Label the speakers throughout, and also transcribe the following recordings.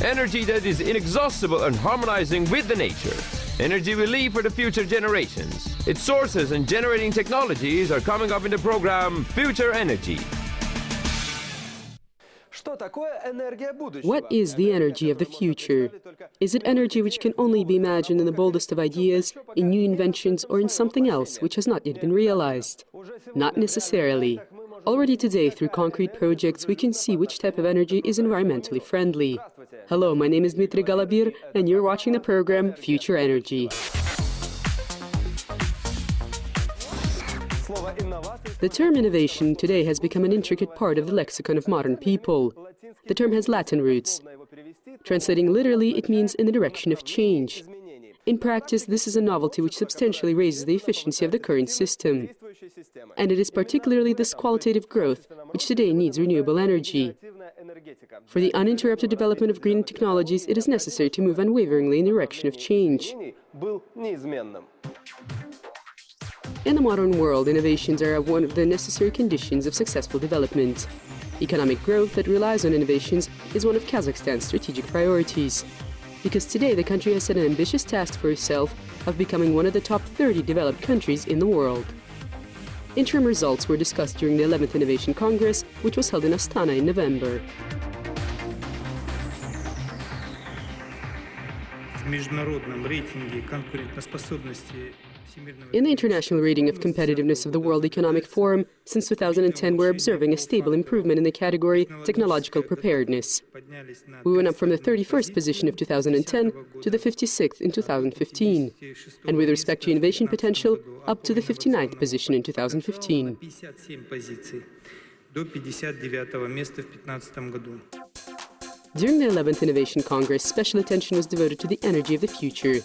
Speaker 1: Energy that is inexhaustible and harmonizing with the nature. Energy we leave for the future generations. Its sources and generating technologies are coming up in the program Future Energy.
Speaker 2: What is the energy of the future? Is it energy which can only be imagined in the boldest of ideas, in new inventions, or in something else which has not yet been realized? Not necessarily. Already today, through concrete projects, we can see which type of energy is environmentally friendly. Hello, my name is Dmitry Galabir, and you're watching the program Future Energy. The term innovation today has become an intricate part of the lexicon of modern people. The term has Latin roots. Translating literally, it means in the direction of change. In practice, this is a novelty which substantially raises the efficiency of the current system. And it is particularly this qualitative growth which today needs renewable energy. For the uninterrupted development of green technologies, it is necessary to move unwaveringly in the direction of change. In the modern world, innovations are one of the necessary conditions of successful development. Economic growth that relies on innovations is one of Kazakhstan's strategic priorities. Because today the country has set an ambitious task for itself of becoming one of the top 30 developed countries in the world. Interim results were discussed during the 11th Innovation Congress, which was held in Astana in November. In the international rating of competitiveness of the World Economic Forum, since 2010 we're observing a stable improvement in the category technological preparedness. We went up from the 31st position of 2010 to the 56th in 2015, and with respect to innovation potential, up to the 59th position in 2015. During the 11th Innovation Congress, special attention was devoted to the energy of the future.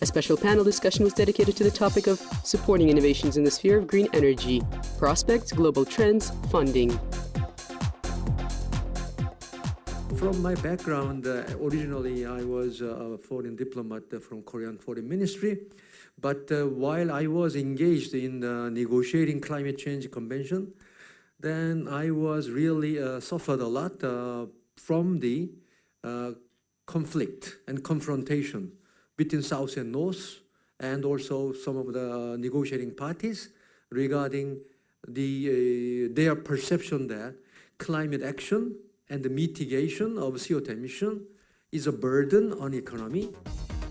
Speaker 2: A special panel discussion was dedicated to the topic of supporting innovations in the sphere of green energy, prospects, global trends, funding.
Speaker 3: From my background, originally I was a foreign diplomat from Korean Foreign Ministry, but while I was engaged in negotiating climate change convention, then I was really suffered a lot from the conflict and confrontation between South and North, and also some of the negotiating parties regarding their perception that climate action and the mitigation of CO2 emission is a burden on economy.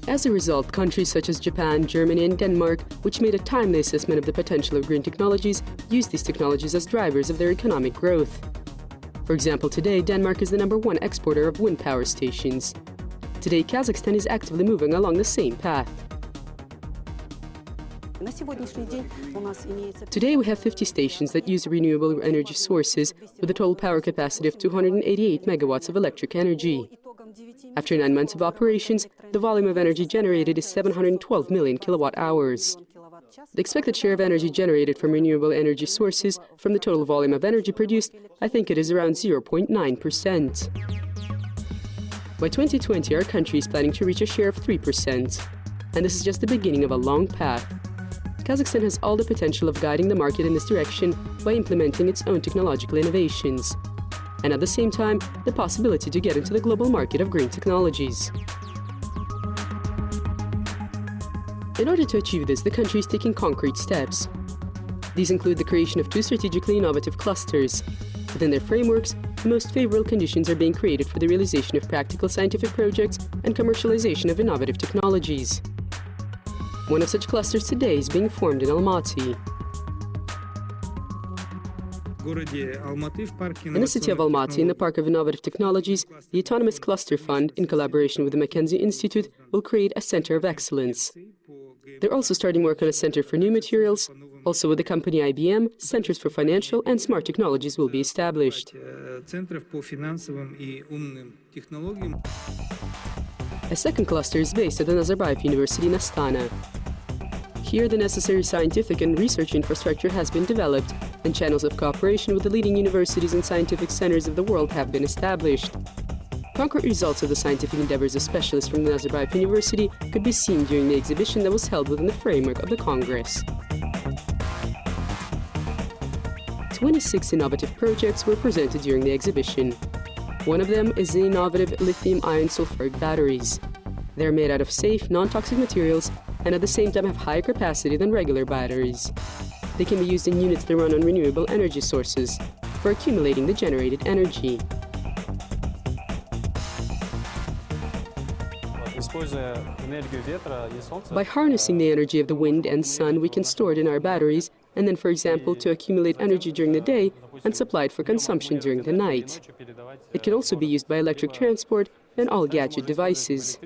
Speaker 2: As a result, countries such as Japan, Germany, and Denmark, which made a timely assessment of the potential of green technologies, use these technologies as drivers of their economic growth. For example, today, Denmark is the #1 exporter of wind power stations. Today, Kazakhstan is actively moving along the same path. Today, we have 50 stations that use renewable energy sources with a total power capacity of 288 megawatts of electric energy. After 9 months of operations, the volume of energy generated is 712 million kilowatt hours. The expected share of energy generated from renewable energy sources from the total volume of energy produced, I think it is around 0.9%. By 2020, our country is planning to reach a share of 3%. And this is just the beginning of a long path. Kazakhstan has all the potential of guiding the market in this direction by implementing its own technological innovations. And at the same time, the possibility to get into the global market of green technologies. In order to achieve this, the country is taking concrete steps. These include the creation of 2 strategically innovative clusters. Within their frameworks, the most favorable conditions are being created for the realization of practical scientific projects and commercialization of innovative technologies. One of such clusters today is being formed in Almaty. In the city of Almaty, in the Park of Innovative Technologies, the Autonomous Cluster Fund, in collaboration with the Mackenzie Institute, will create a center of excellence. They're also starting work on a center for new materials. Also with the company IBM, centers for financial and smart technologies will be established. A second cluster is based at the Nazarbayev University in Astana. Here, the necessary scientific and research infrastructure has been developed, and channels of cooperation with the leading universities and scientific centers of the world have been established. Concrete results of the scientific endeavors of specialists from the Nazarbayev University could be seen during the exhibition that was held within the framework of the Congress. 26 innovative projects were presented during the exhibition. One of them is the innovative lithium-ion sulfuric batteries. They're made out of safe, non-toxic materials and at the same time have higher capacity than regular batteries. They can be used in units that run on renewable energy sources for accumulating the generated energy. By harnessing the energy of the wind and sun, we can store it in our batteries and then, for example, to accumulate energy during the day and supply it for consumption during the night. It can also be used by electric transport and all gadget devices.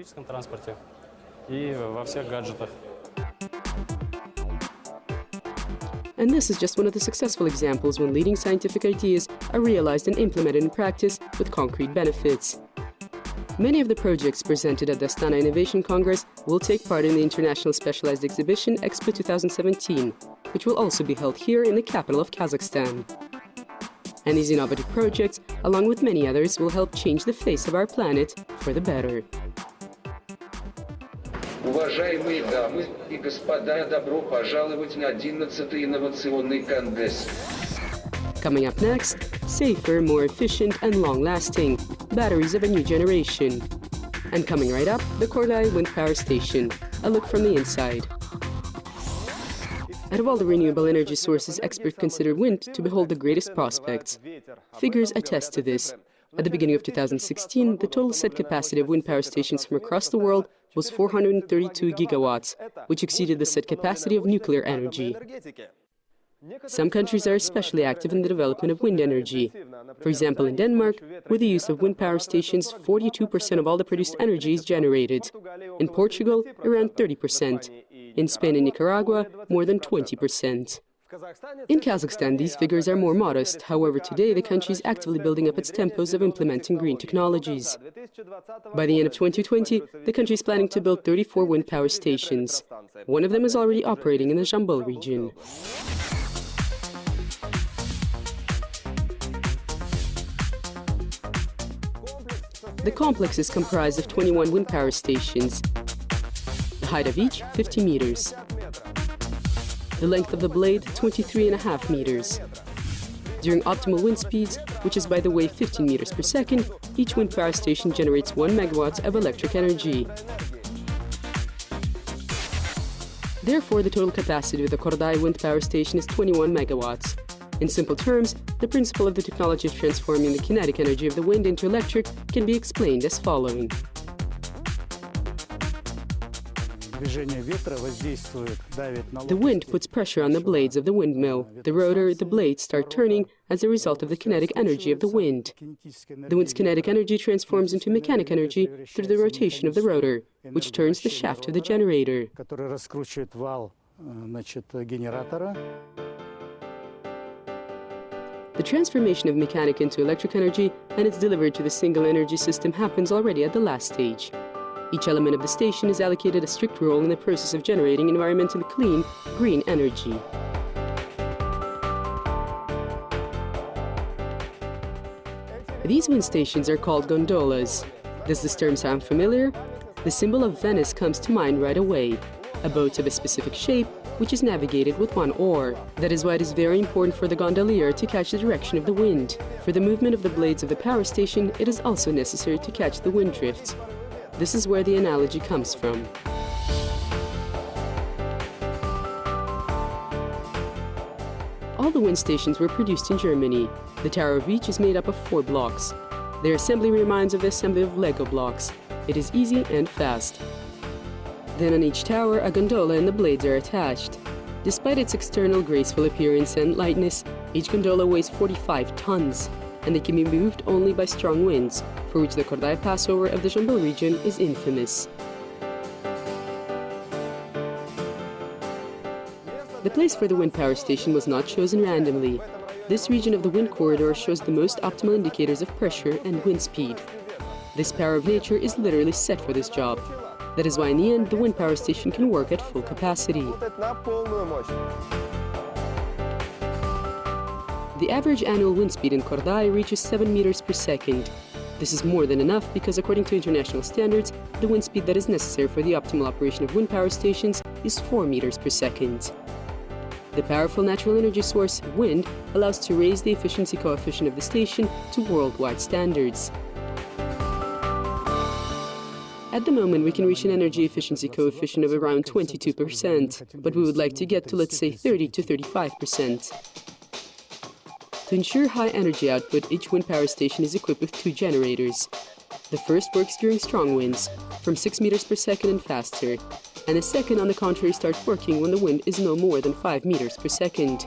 Speaker 2: And this is just one of the successful examples when leading scientific ideas are realized and implemented in practice with concrete benefits. Many of the projects presented at the Astana Innovation Congress will take part in the International Specialized Exhibition Expo 2017, which will also be held here in the capital of Kazakhstan. And these innovative projects, along with many others, will help change the face of our planet for the better.
Speaker 4: Уважаемые дамы и господа, добро пожаловать на 11-й инновационный конгресс.
Speaker 2: Coming up next, safer, more efficient and long-lasting batteries of a new generation. And coming right up, the Kordai wind power station, a look from the inside. Out of all the renewable energy sources, experts consider wind to behold the greatest prospects. Figures attest to this. At the beginning of 2016, the total set capacity of wind power stations from across the world was 432 gigawatts, which exceeded the set capacity of nuclear energy. Some countries are especially active in the development of wind energy. For example, in Denmark, with the use of wind power stations, 42% of all the produced energy is generated. In Portugal, around 30%. In Spain and Nicaragua, more than 20%. In Kazakhstan, these figures are more modest. However, today the country is actively building up its tempos of implementing green technologies. By the end of 2020, the country is planning to build 34 wind power stations. One of them is already operating in the Joly region. The complex is comprised of 21 wind power stations. The height of each, 50 meters. The length of the blade, 23.5 meters. During optimal wind speeds, which is by the way 15 meters per second, each wind power station generates 1 megawatt of electric energy. Therefore, the total capacity of the Kordai wind power station is 21 megawatts. In simple terms, the principle of the technology of transforming the kinetic energy of the wind into electric can be explained as following. The wind puts pressure on the blades of the windmill. The rotor, the blades start turning as a result of the kinetic energy of the wind. The wind's kinetic energy transforms into mechanical energy through the rotation of the rotor, which turns the shaft of the generator. The transformation of mechanic into electric energy and its delivery to the single energy system happens already at the last stage. Each element of the station is allocated a strict role in the process of generating environmentally clean, green energy. These wind stations are called gondolas. Does this term sound familiar? The symbol of Venice comes to mind right away. A boat of a specific shape, which is navigated with one oar. That is why it is very important for the gondolier to catch the direction of the wind. For the movement of the blades of the power station, it is also necessary to catch the wind drifts. This is where the analogy comes from. All the wind stations were produced in Germany. The tower of each is made up of 4 blocks. Their assembly reminds of the assembly of Lego blocks. It is easy and fast. Then on each tower, a gondola and the blades are attached. Despite its external graceful appearance and lightness, each gondola weighs 45 tons, and they can be moved only by strong winds, for which the Kordai passover of the Joly region is infamous. The place for the wind power station was not chosen randomly. This region of the wind corridor shows the most optimal indicators of pressure and wind speed. This power of nature is literally set for this job. That is why in the end the wind power station can work at full capacity. The average annual wind speed in Kordai reaches 7 meters per second. This is more than enough because according to international standards, the wind speed that is necessary for the optimal operation of wind power stations is 4 meters per second. The powerful natural energy source, wind, allows to raise the efficiency coefficient of the station to worldwide standards. At the moment, we can reach an energy efficiency coefficient of around 22%, but we would like to get to, let's say, 30 to 35%. To ensure high energy output, each wind power station is equipped with 2 generators. The first works during strong winds, from 6 meters per second and faster, and the second, on the contrary, starts working when the wind is no more than 5 meters per second.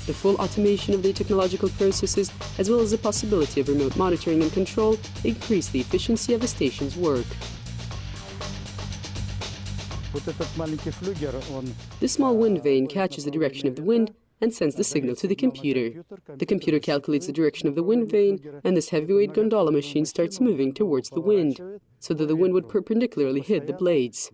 Speaker 2: The full automation of the technological processes, as well as the possibility of remote monitoring and control, increase the efficiency of the station's work. This small wind vane catches the direction of the wind and sends the signal to the computer. The computer calculates the direction of the wind vane, and this heavyweight gondola machine starts moving towards the wind, so that the wind would perpendicularly hit the blades.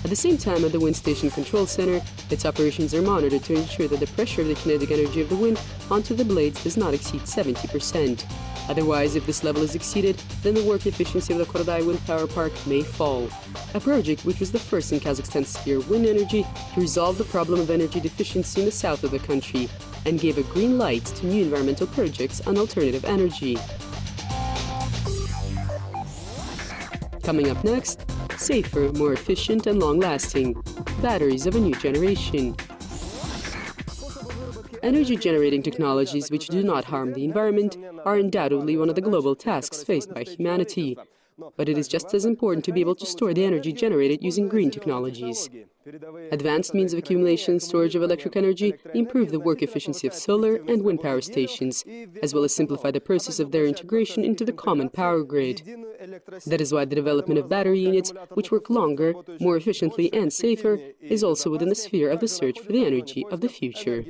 Speaker 2: At the same time, at the wind station control center, its operations are monitored to ensure that the pressure of the kinetic energy of the wind onto the blades does not exceed 70%. Otherwise, if this level is exceeded, then the work efficiency of the Kordai wind power park may fall. A project which was the first in Kazakhstan's sphere of wind energy to resolve the problem of energy deficiency in the south of the country, and gave a green light to new environmental projects on alternative energy. Coming up next, safer, more efficient and long-lasting batteries of a new generation. Energy-generating technologies which do not harm the environment are undoubtedly one of the global tasks faced by humanity. But it is just as important to be able to store the energy generated using green technologies. Advanced means of accumulation and storage of electric energy improve the work efficiency of solar and wind power stations, as well as simplify the process of their integration into the common power grid. That is why the development of battery units, which work longer, more efficiently and safer, is also within the sphere of the search for the energy of the future.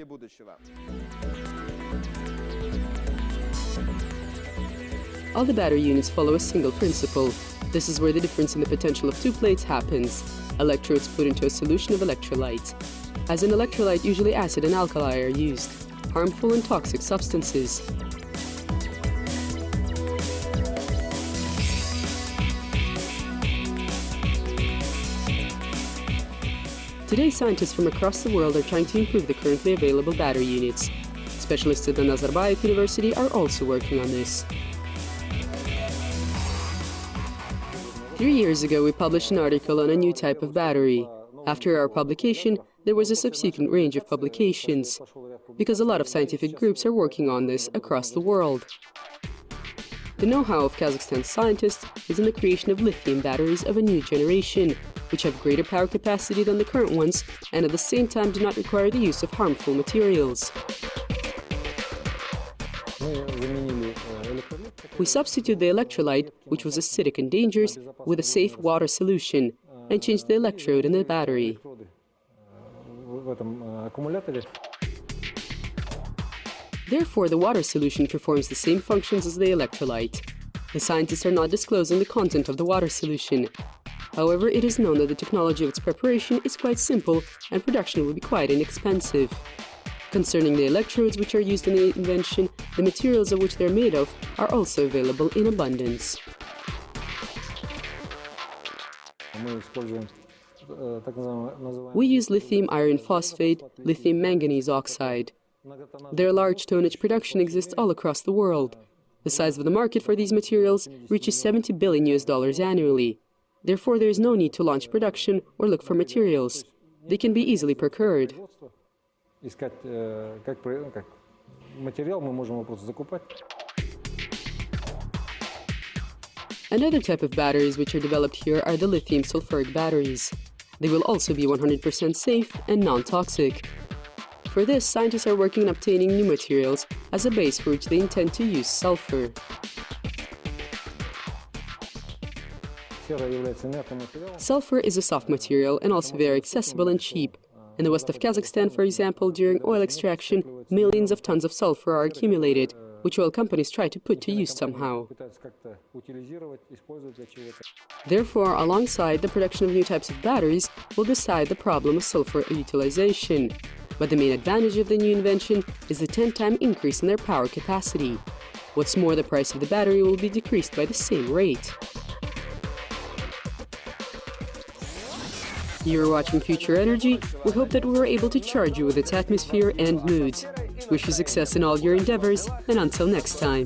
Speaker 2: All the battery units follow a single principle. This is where the difference in the potential of 2 plates happens. Electrodes put into a solution of electrolyte. As an electrolyte, usually acid and alkali are used, harmful and toxic substances. Today, scientists from across the world are trying to improve the currently available battery units. Specialists at the Nazarbayev University are also working on this. 3 years ago, we published an article on a new type of battery. After our publication, there was a subsequent range of publications, because a lot of scientific groups are working on this across the world. The know-how of Kazakhstan's scientists is in the creation of lithium batteries of a new generation, which have greater power capacity than the current ones, and at the same time do not require the use of harmful materials. We substitute the electrolyte, which was acidic and dangerous, with a safe water solution, and changed the electrode in the battery. Therefore, the water solution performs the same functions as the electrolyte. The scientists are not disclosing the content of the water solution. However, it is known that the technology of its preparation is quite simple, and production will be quite inexpensive. Concerning the electrodes which are used in the invention, the materials of which they are made of are also available in abundance. We use lithium iron phosphate, lithium manganese oxide. Their large tonnage production exists all across the world. The size of the market for these materials reaches $70 billion annually. Therefore, there is no need to launch production or look for materials. They can be easily procured. Another type of batteries which are developed here are the lithium sulfuric batteries. They will also be 100% safe and non-toxic. For this, scientists are working on obtaining new materials as a base for which they intend to use sulfur. Sulfur is a soft material and also very accessible and cheap. In the west of Kazakhstan, for example, during oil extraction, millions of tons of sulfur are accumulated, which oil companies try to put to use somehow. Therefore, alongside the production of new types of batteries will decide the problem of sulfur utilization. But the main advantage of the new invention is the 10-time increase in their power capacity. What's more, the price of the battery will be decreased by the same rate. You're watching Future Energy. We hope that we were able to charge you with its atmosphere and moods. Wish you success in all your endeavors, and until next time.